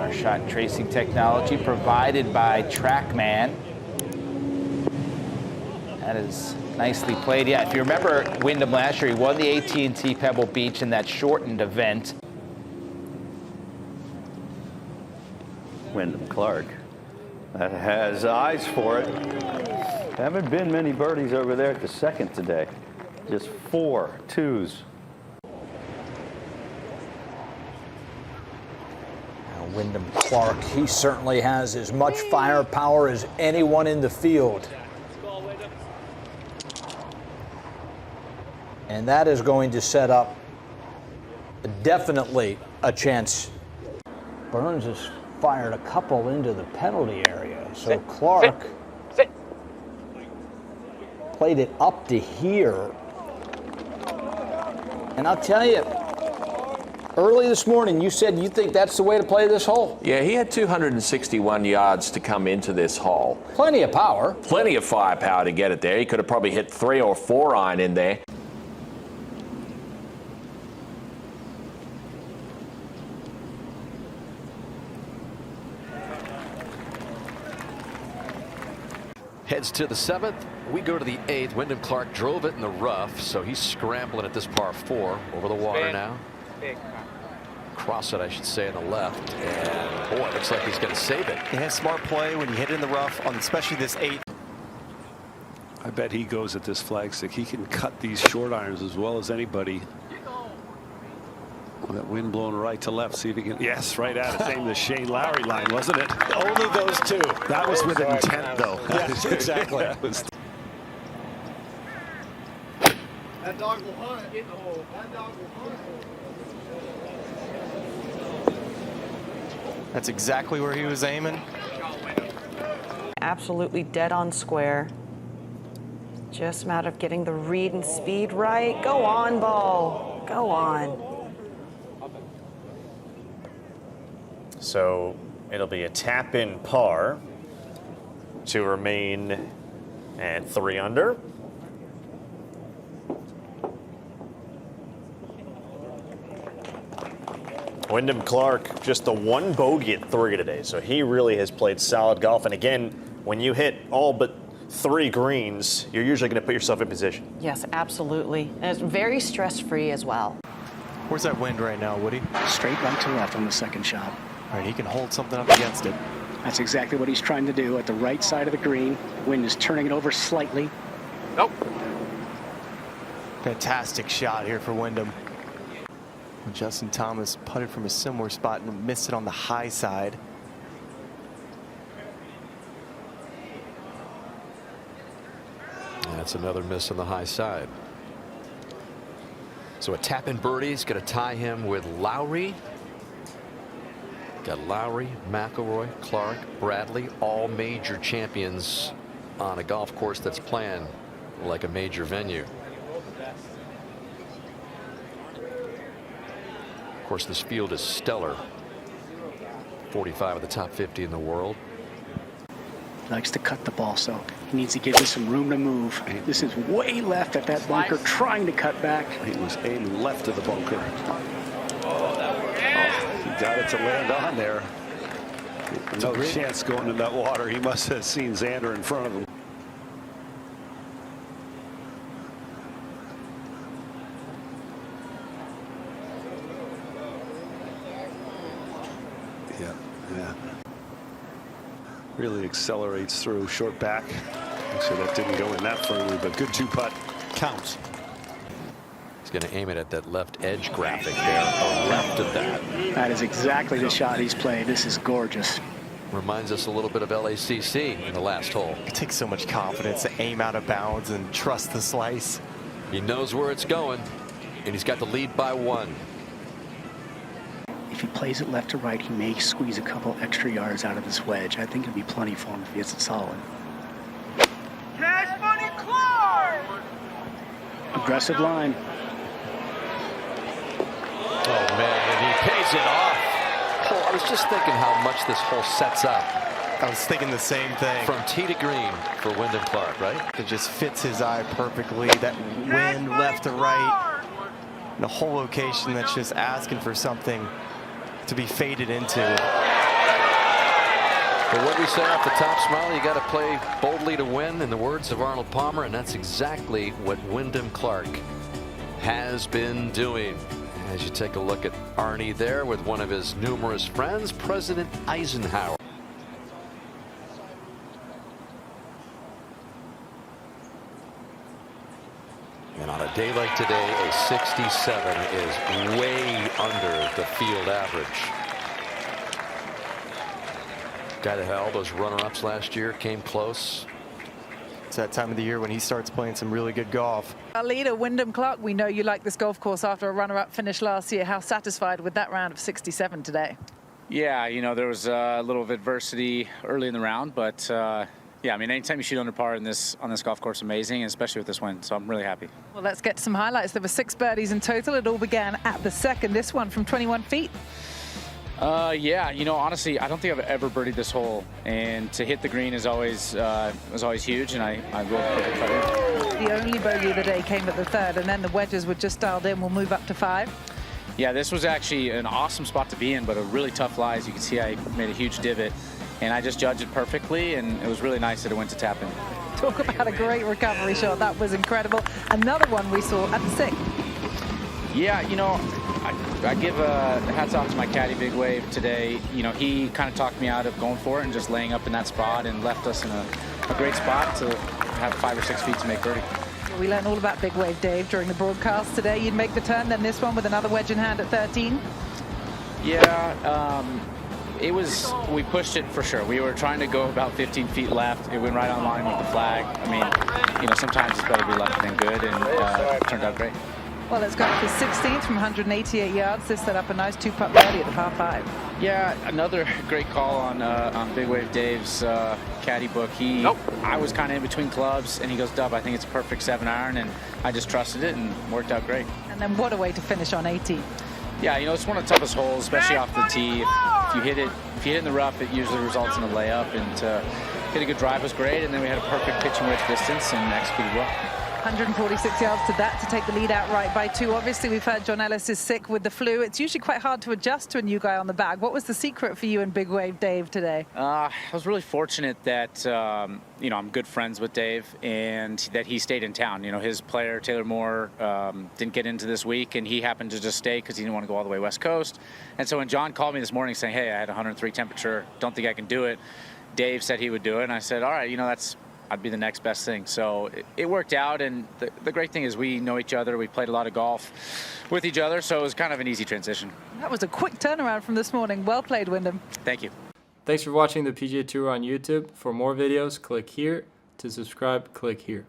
Our shot tracing technology provided by TrackMan. That is nicely played. Yeah, if you remember Wyndham last year, he won the AT&T Pebble Beach in that shortened event. Wyndham Clark that has eyes for it. Haven't been many birdies over there at the second today. Just 4 twos. Wyndham Clark, he certainly has as much firepower as anyone in the field. And that is going to set up definitely a chance. Burns has fired a couple into the penalty area. So Clark played it up to here. And I'll tell you, early this morning, you said you think that's the way to play this hole. Yeah, he had 261 yards to come into this hole. Plenty of power. Plenty of firepower to get it there. He could have probably hit 3 or 4 iron in there. Heads to the 7th. We go to the 8th. Wyndham Clark drove it in the rough, so he's scrambling at this par 4 over the water now. Cross it, I should say, on the left. And boy, it looks like he's going to save it. He has smart play when you hit it in the rough, on especially this 8th. I bet he goes at this flagstick. He can cut these short irons as well as anybody. Well, that wind blowing right to left. See if he can. Yes, right at it. Same the Shane Lowry line, wasn't it? Only those 2. That was with intent, though. Yes, exactly. That dog will hunt. That dog will hunt. That's exactly where he was aiming. Absolutely dead on square. Just a matter of getting the read and speed right. Go on, ball. Go on. So it'll be a tap-in par to remain at 3 under. Wyndham Clark, just the 1 bogey at 3 today, so he really has played solid golf. And again, when you hit all but 3 greens, you're usually going to put yourself in position. Yes, absolutely. And it's very stress-free as well. Where's that wind right now, Woody? Straight right to left on the second shot. All right, he can hold something up against it. That's exactly what he's trying to do at the right side of the green. Wind is turning it over slightly. Nope. Fantastic shot here for Wyndham. Justin Thomas putted from a similar spot and missed it on the high side. That's another miss on the high side. So a tap-in birdie is going to tie him with Lowry. Got Lowry, McIlroy, Clark, Bradley, all major champions on a golf course that's planned like a major venue. Of course, this field is stellar. 45 of the top 50 in the world. He likes to cut the ball, so he needs to give this some room to move. This is way left at that bunker, trying to cut back. He was aiming left of the bunker. He got it to land on there. No chance going in that water. He must have seen Xander in front of him. Yeah. Really accelerates through short back. So that didn't go in that firmly, but good 2-putt. Counts. He's going to aim it at that left edge graphic there, or left of that. That is exactly the shot he's played. This is gorgeous. Reminds us a little bit of LACC in the last hole. It takes so much confidence to aim out of bounds and trust the slice. He knows where it's going, and he's got the lead by 1. If he plays it left to right, he may squeeze a couple extra yards out of this wedge. I think it'll be plenty for him if he hits it solid. Cash Money Clark! Aggressive line. Oh, man, and he pays it off. Oh, I was just thinking how much this hole sets up. I was thinking the same thing. From tee to green for Wyndham Clark, right? It just fits his eye perfectly. That wind left to right. And a whole location that's just asking for something to be faded into. But what we say off the top, Smiley, you got to play boldly to win, in the words of Arnold Palmer, and that's exactly what Wyndham Clark has been doing. As you take a look at Arnie there with one of his numerous friends, President Eisenhower. And on a day like today, a 67 is way under the field average. Guy that had all those runner-ups last year came close. It's that time of the year when he starts playing some really good golf. Our leader, Wyndham Clark, we know you like this golf course after a runner-up finish last year. How satisfied with that round of 67 today? Yeah, you know, there was a little of adversity early in the round, but yeah, I mean, anytime you shoot under par on this golf course, amazing, and especially with this win. So I'm really happy. Well, let's get to some highlights. There were 6 birdies in total. It all began at the second. This one from 21 feet. Yeah, you know, honestly, I don't think I've ever birdied this hole, and to hit the green is always huge, and I will perfect putter. The only bogey of the day came at the third, and then the wedges were just dialed in. We'll move up to 5. Yeah, this was actually an awesome spot to be in, but a really tough lie. As you can see, I made a huge divot, and I just judged it perfectly, and it was really nice that it went to tap in. Talk about a great recovery shot. That was incredible. Another one we saw at the 6th. Yeah, you know, I give hats off to my caddy, Big Wave, today. You know, he kind of talked me out of going for it and just laying up in that spot and left us in a great spot to have 5 or 6 feet to make birdie. We learned all about Big Wave Dave during the broadcast today. You'd make the turn, then this one with another wedge in hand at 13. Yeah, we pushed it for sure. We were trying to go about 15 feet left. It went right on line with the flag. I mean, you know, sometimes it's better to be lucky than good, and it turned out great. Well, let's go for 16th from 188 yards. This set up a nice 2-putt birdie at the par 5. Yeah, another great call on Big Wave Dave's caddy book. I was kind of in between clubs, and he goes, Dub, I think it's a perfect 7-iron, and I just trusted it and worked out great. And then what a way to finish on 18. Yeah, you know, it's one of the toughest holes, especially off the tee. If you hit it in the rough, it usually results in a layup, and hit a good drive was great, and then we had a perfect pitch and wedge distance and executed well. 146 yards to that to take the lead outright by 2. Obviously, we've heard John Ellis is sick with the flu. It's usually quite hard to adjust to a new guy on the bag. What was the secret for you and Big Wave Dave today? I was really fortunate that, you know, I'm good friends with Dave and that he stayed in town. You know, his player, Taylor Moore, didn't get into this week, and he happened to just stay because he didn't want to go all the way West Coast. And so when John called me this morning saying, hey, I had 103 temperature, don't think I can do it, Dave said he would do it. And I said, all right, you know, I'd be the next best thing. So it worked out, and the great thing is we know each other. We played a lot of golf with each other, so it was kind of an easy transition. That was a quick turnaround from this morning. Well played, Wyndham. Thank you. Thanks for watching the PGA Tour on YouTube. For more videos, click here. To subscribe, click here.